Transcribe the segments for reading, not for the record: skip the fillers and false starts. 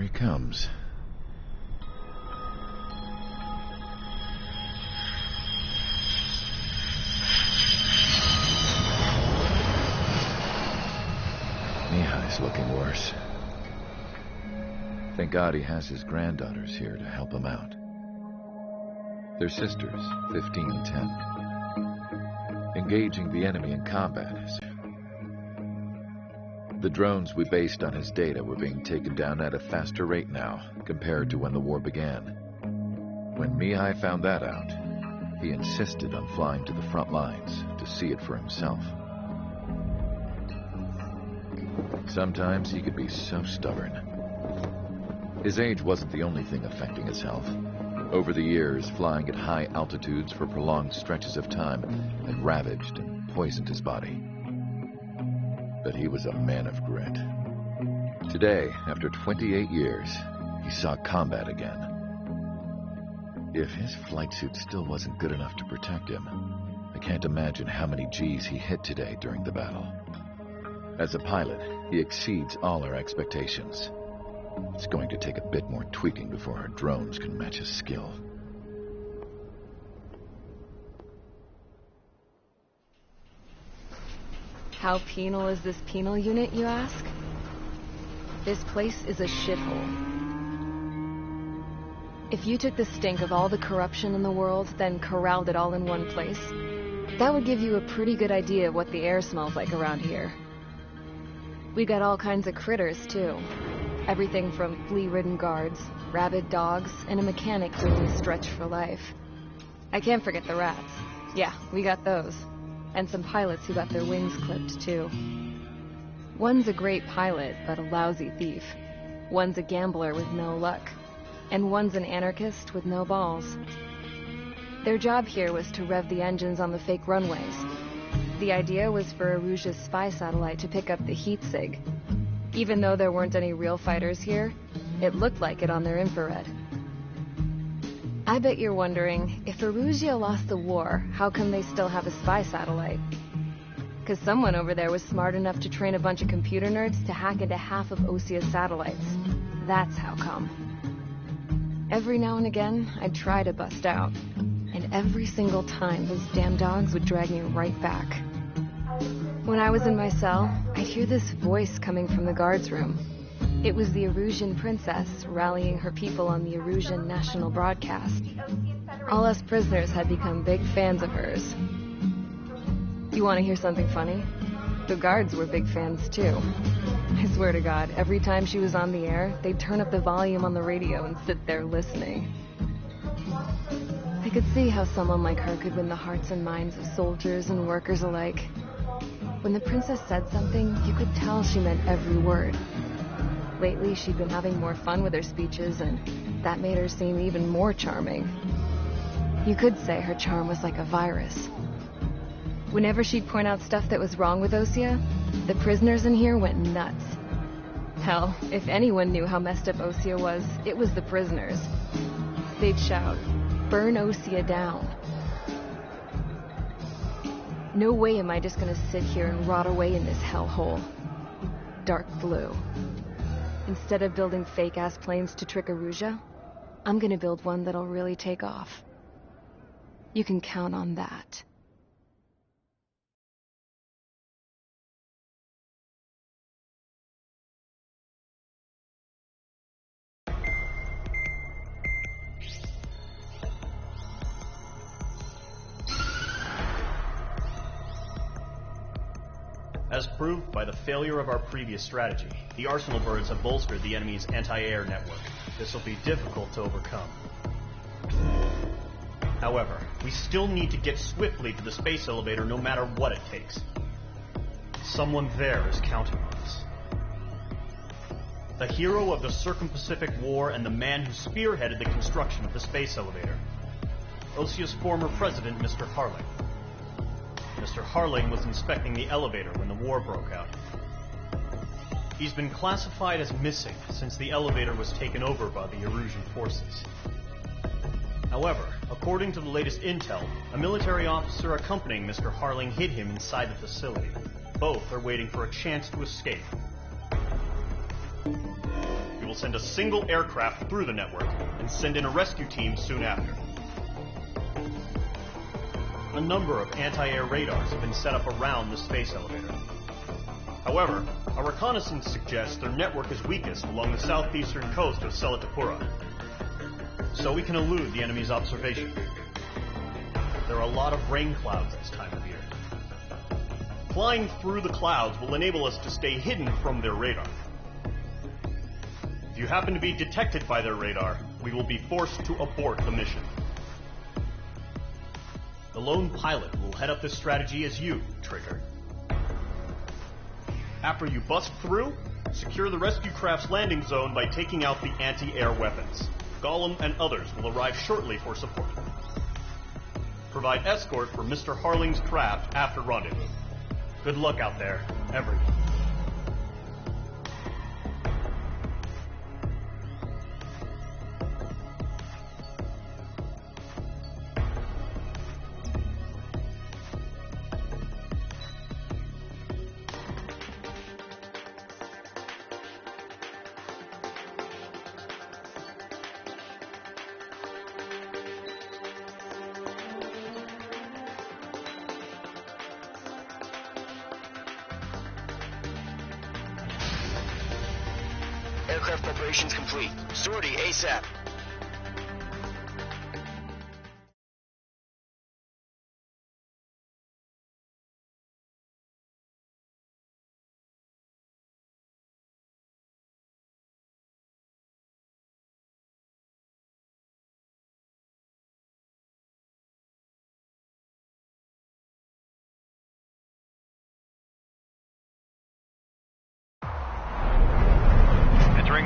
Here he comes. Mihai's looking worse. Thank God he has his granddaughters here to help him out. They're sisters, 15 and 10. Engaging the enemy in combat. The drones we based on his data were being taken down at a faster rate now, compared to when the war began. When Mihai found that out, he insisted on flying to the front lines to see it for himself. Sometimes he could be so stubborn. His age wasn't the only thing affecting his health. Over the years, flying at high altitudes for prolonged stretches of time had ravaged and poisoned his body. But he was a man of grit. Today, after 28 years, he saw combat again. If his flight suit still wasn't good enough to protect him, I can't imagine how many G's he hit today during the battle. As a pilot, he exceeds all our expectations. It's going to take a bit more tweaking before our drones can match his skill. How penal is this penal unit, you ask? This place is a shithole. If you took the stink of all the corruption in the world, then corralled it all in one place, that would give you a pretty good idea of what the air smells like around here. We got all kinds of critters, too. Everything from flea-ridden guards, rabid dogs, and a mechanic doing a stretch for life. I can't forget the rats. Yeah, we got those. And some pilots who got their wings clipped, too. One's a great pilot, but a lousy thief. One's a gambler with no luck. And one's an anarchist with no balls. Their job here was to rev the engines on the fake runways. The idea was for Aruja's spy satellite to pick up the heat sig. Even though there weren't any real fighters here, it looked like it on their infrared. I bet you're wondering, if Aruja lost the war, how come they still have a spy satellite? Because someone over there was smart enough to train a bunch of computer nerds to hack into half of Osia's satellites. That's how come. Every now and again, I'd try to bust out. And every single time, those damn dogs would drag me right back. When I was in my cell, I'd hear this voice coming from the guards room. It was the Erusian princess rallying her people on the Erusian national broadcast. All us prisoners had become big fans of hers. You want to hear something funny? The guards were big fans too. I swear to God, every time she was on the air, they'd turn up the volume on the radio and sit there listening. I could see how someone like her could win the hearts and minds of soldiers and workers alike. When the princess said something, you could tell she meant every word. Lately, she'd been having more fun with her speeches, and that made her seem even more charming. You could say her charm was like a virus. Whenever she'd point out stuff that was wrong with Osia, the prisoners in here went nuts. Hell, if anyone knew how messed up Osia was, it was the prisoners. They'd shout, "Burn Osia down." No way am I just gonna sit here and rot away in this hellhole. Dark blue. Instead of building fake-ass planes to trick Aruja, I'm gonna build one that'll really take off. You can count on that. As proved by the failure of our previous strategy, the Arsenal birds have bolstered the enemy's anti-air network. This will be difficult to overcome. However, we still need to get swiftly to the space elevator no matter what it takes. Someone there is counting on us. The hero of the Circum-Pacific War and the man who spearheaded the construction of the space elevator. Osia's former president, Mr. Harling. Mr. Harling was inspecting the elevator when the war broke out. He's been classified as missing since the elevator was taken over by the Erusian forces. However, according to the latest intel, a military officer accompanying Mr. Harling hid him inside the facility. Both are waiting for a chance to escape. We will send a single aircraft through the network and send in a rescue team soon after. A number of anti-air radars have been set up around the space elevator. However, our reconnaissance suggests their network is weakest along the southeastern coast of Selatapura, so we can elude the enemy's observation. There are a lot of rain clouds this time of year. Flying through the clouds will enable us to stay hidden from their radar. If you happen to be detected by their radar, we will be forced to abort the mission. The lone pilot will head up this strategy as you, Trigger. After you bust through, secure the rescue craft's landing zone by taking out the anti-air weapons. Gollum and others will arrive shortly for support. Provide escort for Mr. Harling's craft after rendezvous. Good luck out there, everyone. Aircraft preparations complete. Sortie ASAP.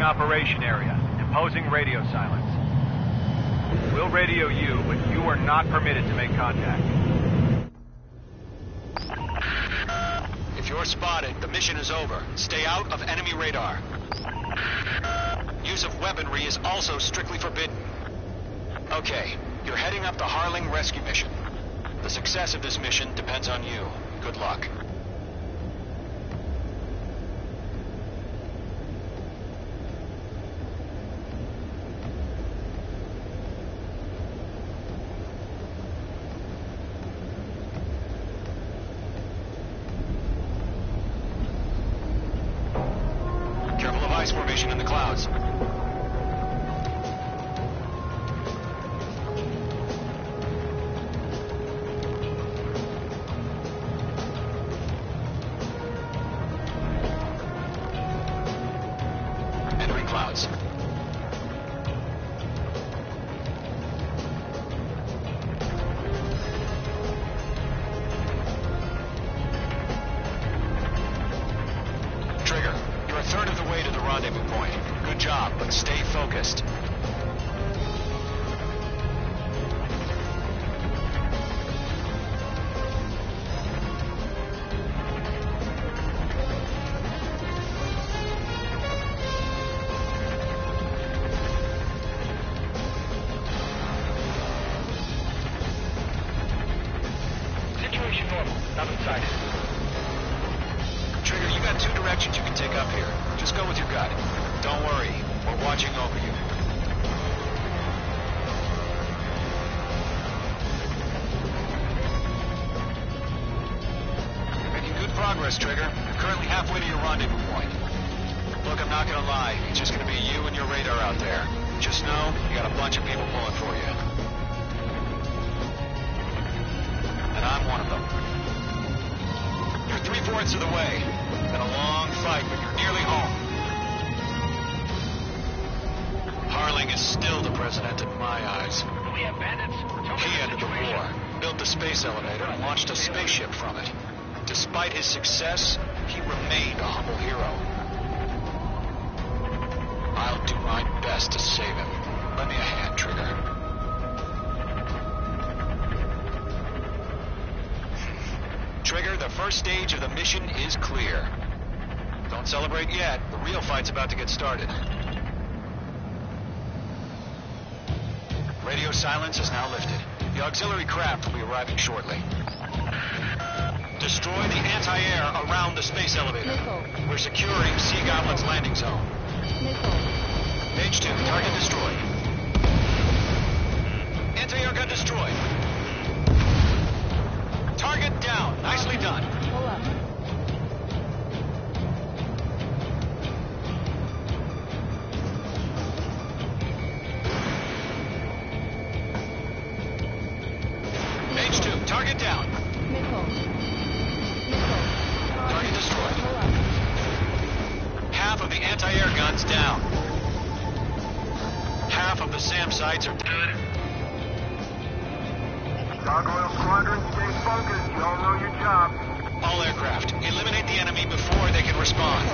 Operation area. Imposing radio silence. We'll radio you, but you are not permitted to make contact. If you're spotted, the mission is over. Stay out of enemy radar. Use of weaponry is also strictly forbidden. Okay, you're heading up the Harling rescue mission. The success of this mission depends on you. Good luck. Formation in the clouds. Entering clouds. Trigger, you're a third of the way to the rendezvous point. Good job, but stay focused. Situation normal. Nothing sighted. Trigger, you got two directions you can take up here. Just go with your gut. Don't worry, we're watching over you. You're making good progress, Trigger. You're currently halfway to your rendezvous point. Look, I'm not gonna lie. It's just gonna be you and your radar out there. Just know, you got a bunch of people pulling for you. And I'm one of them. You're 3/4 of the way. It's been a long fight, but you're nearly home. Harling is still the president in my eyes. We have bandits. He ended the war, built the space elevator, and launched a spaceship from it. Despite his success, he remained a humble hero. I'll do my best to save him. Lend me a hand, Trigger. Trigger, the first stage of the mission is clear. Don't celebrate yet. The real fight's about to get started. Radio silence is now lifted. The auxiliary craft will be arriving shortly. Destroy the anti-air around the space elevator. Nickel. We're securing Sea Goblin's landing zone. Nickel. sites down. Half of the SAM sites are good. Gargoyle Squadron, stay focused. You all know your job. All aircraft, eliminate the enemy before they can respond.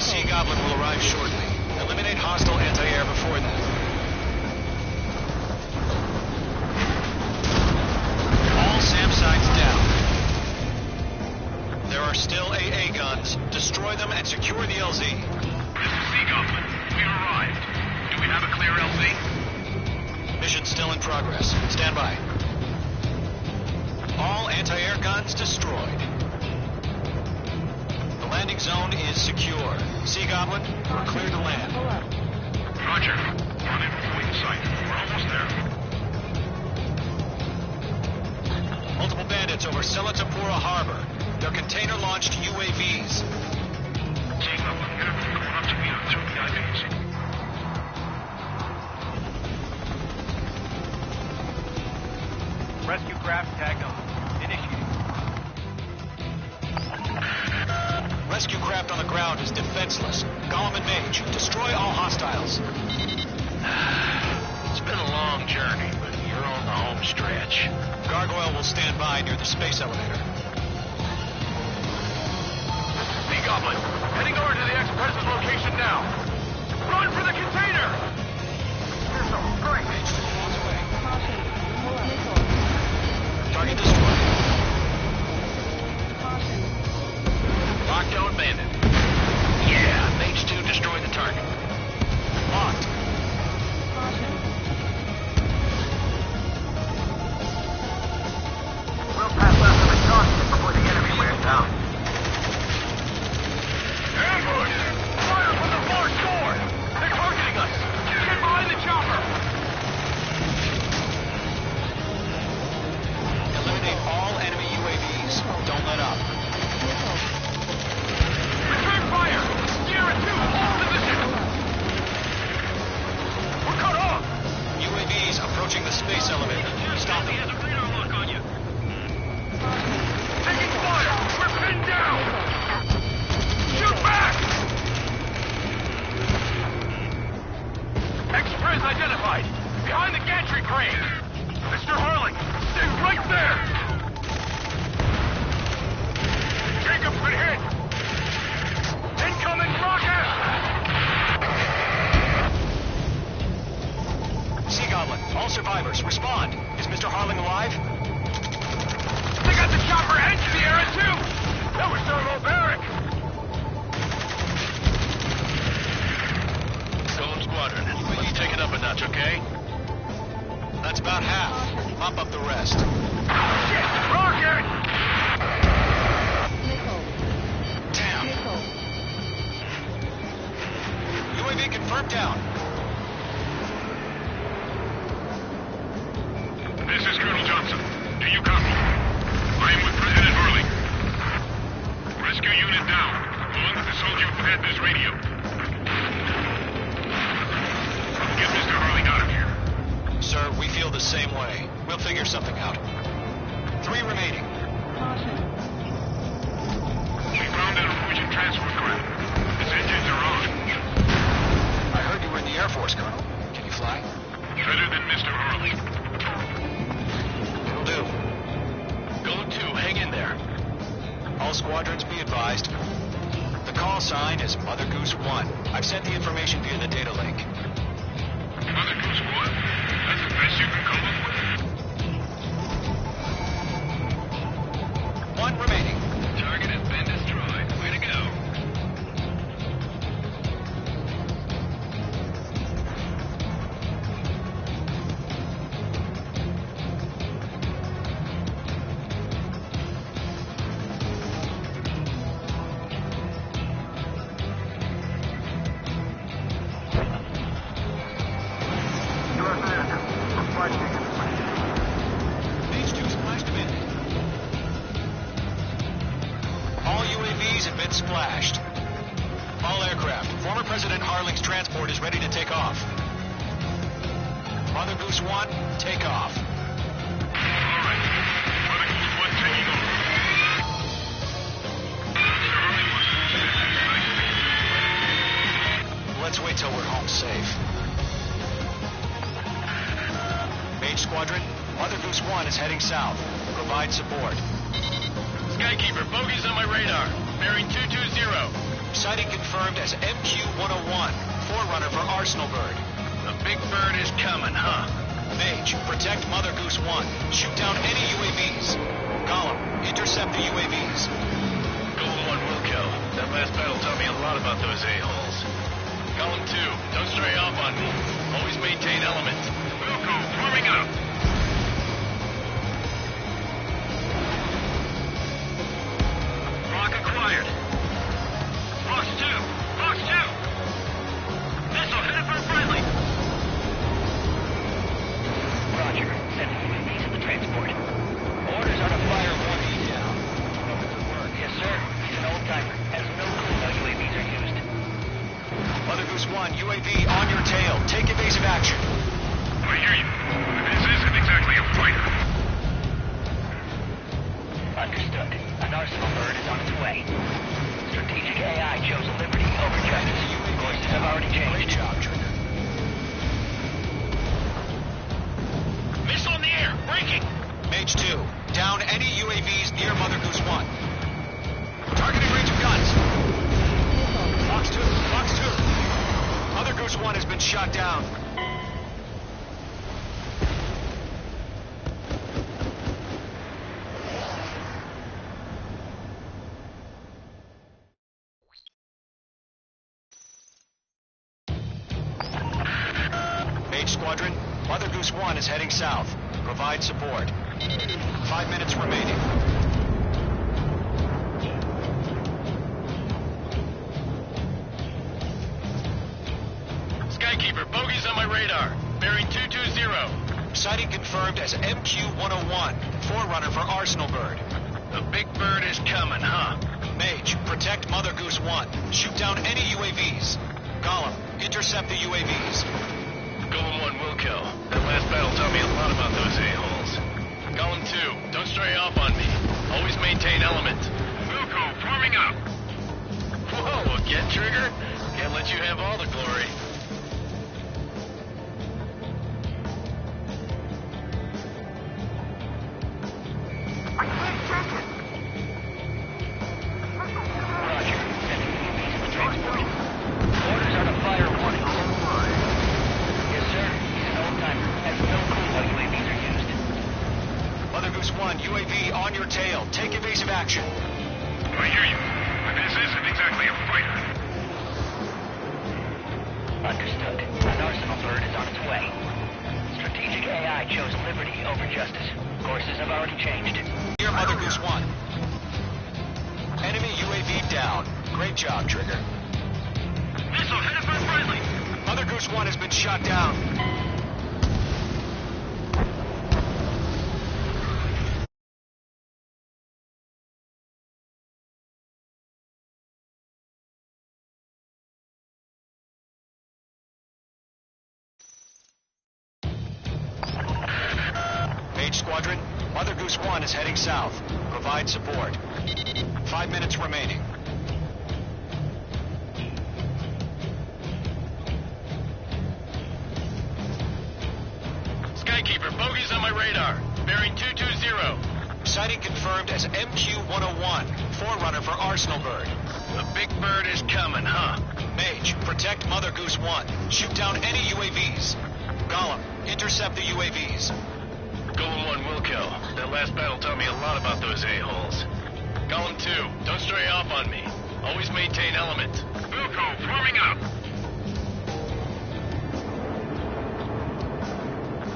Sea Goblin will arrive shortly. Eliminate hostile anti-air before that. All SAM sites down. There are still AA guns. Destroy them and secure the LZ. This is Sea Goblin. We arrived. Do we have a clear LZ? Mission still in progress. Stand by. All anti-air guns destroyed. The landing zone is secure. Sea Goblin, we're clear to land. Roger. Rendezvous point in sight. We're almost there. Multiple bandits over Selatapura Harbor. They're container-launched UAVs. Sea Goblin, going up to meet up. 2 PIVs. Rescue craft tagged on. Initiating. Rescue craft on the ground is defenseless. Gollum and Mage, destroy all hostiles. It's been a long journey, but you're on the home stretch. Gargoyle will stand by near the space elevator. Sea Goblin, heading over to the Express's location now. Run for the container! Missile, strike! Mage 2 miles away. Target destroyed. Lockdown bandit. Yeah, Mage 2 destroyed the target. Locked. We'll pass left of the target before the enemy wears down. Ambush! Fire from the far shore! They're targeting us! Get behind the chopper! Eliminate all enemy UAVs. Don't let up. Return fire! Sierra 2, hold position! We're cut off! UAVs approaching the space elevator. Stop them. Has a radar lock on you. Taking fire! We're pinned down! Shoot back! Express identified! Behind the gantry crane! Mr. Harling, stay right there! Jacob's been hit! Incoming rocket! Sea Goblin, all survivors, respond. Is Mr. Harling alive? They got the chopper and Sierra too! That was thermobaric! Golem Squadron, let's take it up a notch, okay? That's about half. Mop up the rest. Shit! Rocket! Damn. UAV confirmed down. This is Colonel Johnson. Do you copy? I am with President Harley. Rescue unit down, along with the soldier who had this radio. Get Mr. Harley out of here. Sir, we feel the same way. We'll figure something out. 3 remaining. We found an Norwegian transport craft. Its engines are on. I heard you were in the Air Force, Colonel. Can you fly? Better than Mr. Harley. It'll do. Go to, hang in there. All squadrons be advised. The call sign is Mother Goose 1. I've sent the information via the data link. Mother Goose 1? That's the best you can come up with? 1 remaining. Target has been destroyed. Way to go. Mage 2 splashed a bit. All UAVs have been splashed. All aircraft. Former President Harling's transport is ready to take off. Mother Goose 1, take off. All right. Mother Goose 1 taking off. Mr. Harley wants to see this Let's wait till we're home safe. Mage Squadron, Mother Goose 1 is heading south. Provide support. Skykeeper, bogeys on my radar. Bearing 220. Sighting confirmed as MQ-101, forerunner for Arsenal Bird. The big bird is coming, huh? Mage, protect Mother Goose 1. Shoot down any UAVs. Gollum, intercept the UAVs. Golem 1 will kill. That last battle taught me a lot about those a-holes. Golem 2, don't stray off on me. Always maintain element. Wilco, forming up. Rock acquired. Fox 2! Fox 2! Missile headed for friendly! Roger. Sending UAVs in the transport. Orders are to fire 1 down. Good work. Yes, sir. He's an old-timer. Has no clue how UAVs are used. Mother Goose 1, UAV on your tail. Take evasive action. I hear you. This isn't exactly a fighter. Understood. An Arsenal Bird is on its way. Strategic AI chose liberty over justice. Courses have already changed. Great job, Trigger. Missile in the air! Breaking! Mage 2, down any UAVs near Mother Goose 1. Targeting range of guns. Fox 2, Fox 2. Mother Goose 1 has been shot down. Mage Squadron, Mother Goose 1 is heading south. Provide support. 5 minutes remaining. Skykeeper, bogeys on my radar. Bearing 220. Sighting confirmed as MQ-101, forerunner for Arsenal Bird. The big bird is coming, huh? Mage, protect Mother Goose 1. Shoot down any UAVs. Gollum, intercept the UAVs. Golem 1 will kill. That last battle taught me a lot about those a-holes. Golem 2, don't stray off on me. Always maintain element. Wilco, forming up. Whoa, again, Trigger? Can't let you have all the glory. Roger. Sending UAVs in the transport. Orders are to fire 1. Yes, sir. He's an old-timer. Has no clue how UAVs are used. Mother Goose 1, UAV on your tail. Take evasive action. I hear you. This isn't exactly a fighter. Understood. An Arsenal Bird is on its way. Strategic AI chose liberty over justice. Courses have already changed. Near Mother Goose 1. Enemy UAV down. Great job, Trigger. Missile headed for friendly. Mother Goose 1 has been shot down. Mage Squadron, Mother Goose 1 is heading south. Provide support. 5 minutes remaining. Skykeeper, bogeys on my radar. Bearing 220. Sighting confirmed as MQ-101, forerunner for Arsenal Bird. The big bird is coming, huh? Mage, protect Mother Goose 1. Shoot down any UAVs. Gollum, intercept the UAVs. Golem 1 will kill. That last battle taught me a lot about those a-holes. Golem 2, don't stray off on me. Always maintain element. Wilco, forming up.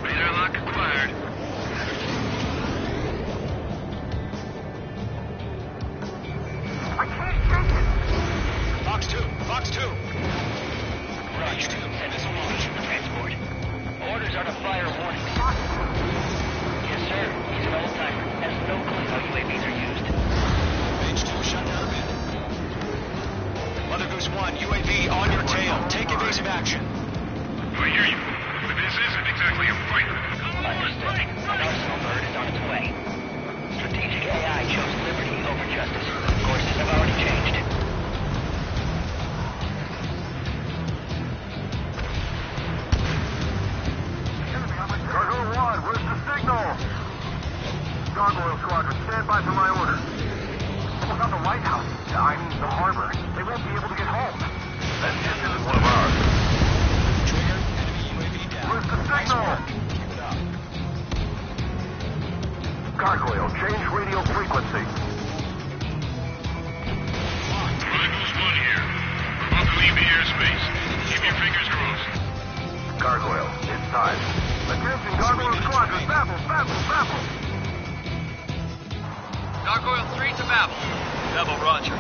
Radar lock acquired. Fox 2, Fox 2. Roger. Sending UAVs in the transport. Orders are to fire 1. Yes, sir. He's an old-timer. Has no clue how UAVs are used. Mage 2, shut down a bit. Mother Goose 1, UAV on your tail. Take evasive action. I hear you. But this isn't exactly a fighter. Understood. An Arsenal Bird is on its way. Strategic AI chose liberty over justice. Courses have already changed. signal! Gargoyle Squadron, stand by for my orders. What about the lighthouse? I mean, the harbor. They won't be able to get home. That ship isn't one of ours. Trigger, enemy UAV down. Where's the Nice signal? work. Keep it up. Gargoyle, change radio frequency. Chronicles 1 here. We're about to leave the airspace. Keep your fingers crossed. Gargoyle, it's time. Attention, Gargoyle Squadron, Babel, Babel, Babel! Gargoyle 3 to Babel. Double Roger.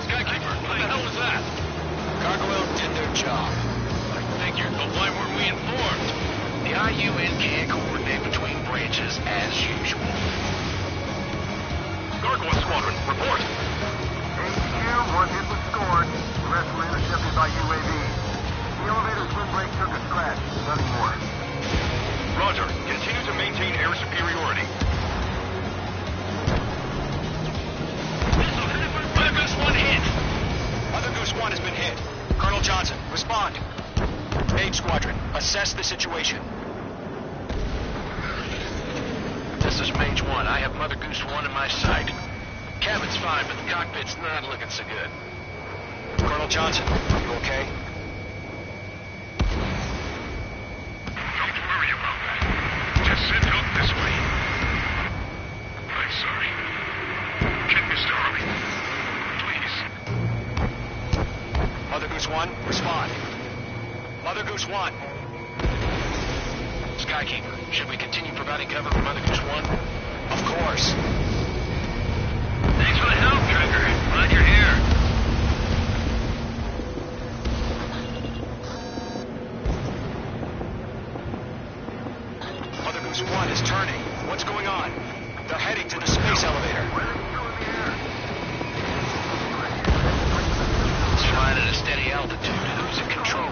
Skykeeper, what the hell was that? Gargoyle did their job. I figured, but why weren't we informed? The IUN can't coordinate between branches as usual. Gargoyle Squadron, report. HQ, one hit was scored. The rest were intercepted by UAV. The elevator's wind brake took a scratch. Nothing more. Roger. Continue to maintain air superiority. Mother Goose 1 hit. Mother Goose 1 has been hit. Colonel Johnson, respond. Mage Squadron, assess the situation. This is Mage 1. I have Mother Goose 1 in my sight. Cabin's fine, but the cockpit's not looking so good. Colonel Johnson, are you okay? Don't worry about that. Just send help this way. I'm sorry. Get Mr. Harley. Please. Mother Goose 1, respond. Mother Goose 1. Skykeeper, should we continue providing cover for Mother Goose 1? Of course. Thanks for the help, Trigger. Glad you're here. Mother Goose 1 is turning. What's going on? They're heading to the space elevator. It's flying at a steady altitude. Who's in control?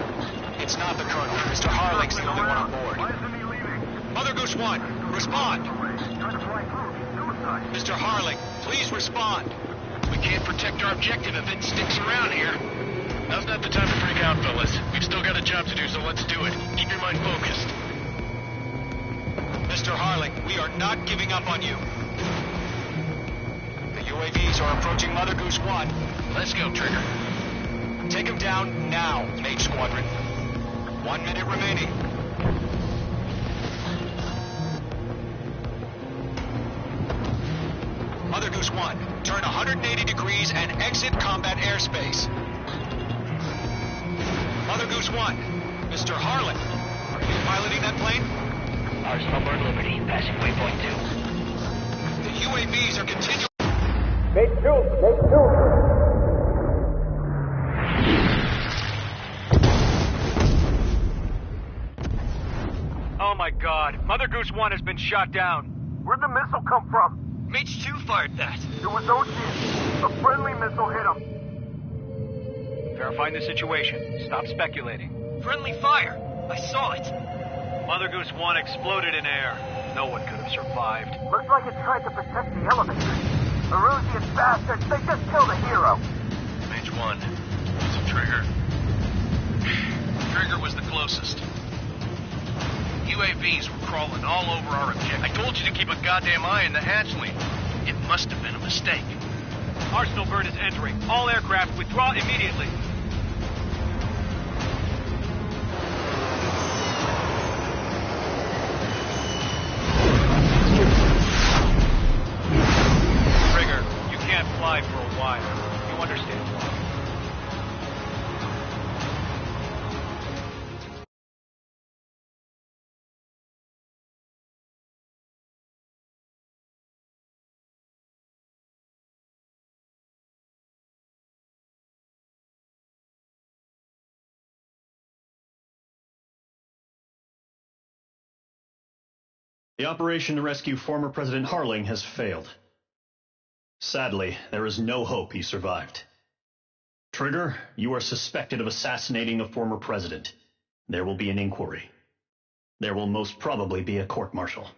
It's not the Colonel. Mr. Harling's the only one on board. Why isn't he leaving? Mother Goose 1, respond. Trying to fly through. Suicide. Mr. Harling, please respond. We can't protect our objective if it sticks around here. Now's not the time to freak out, fellas. We've still got a job to do, so let's do it. Keep your mind focused. Mr. Harling, we are not giving up on you. The UAVs are approaching Mother Goose 1. Let's go, Trigger. Take him down now, Mage Squadron. 1 minute remaining. Mother Goose 1, turn 180 degrees and exit combat airspace. Mother Goose 1, Mr. Harlan, are you piloting that plane? Ours Melbourne Liberty, passing waypoint 2. The UAVs are continuing. Oh my god, Mother Goose 1 has been shot down. Where'd the missile come from? Mage 2 fired that. It was Ocean. A friendly missile hit him. Verifying the situation. Stop speculating. Friendly fire. I saw it. Mother Goose 1 exploded in air. No one could have survived. Looks like it tried to protect the elevator. Erusian bastards, they just killed a hero. Mage 1. It's a Trigger. Trigger was the closest. UAVs were crawling all over our objective. I told you to keep a goddamn eye in the hatchling. It must have been a mistake. Arsenal bird is entering. All aircraft withdraw immediately. Trigger, you can't fly for a while. You understand why? The operation to rescue former President Harling has failed. Sadly, there is no hope he survived. Trigger, you are suspected of assassinating a former president. There will be an inquiry. There will most probably be a court-martial.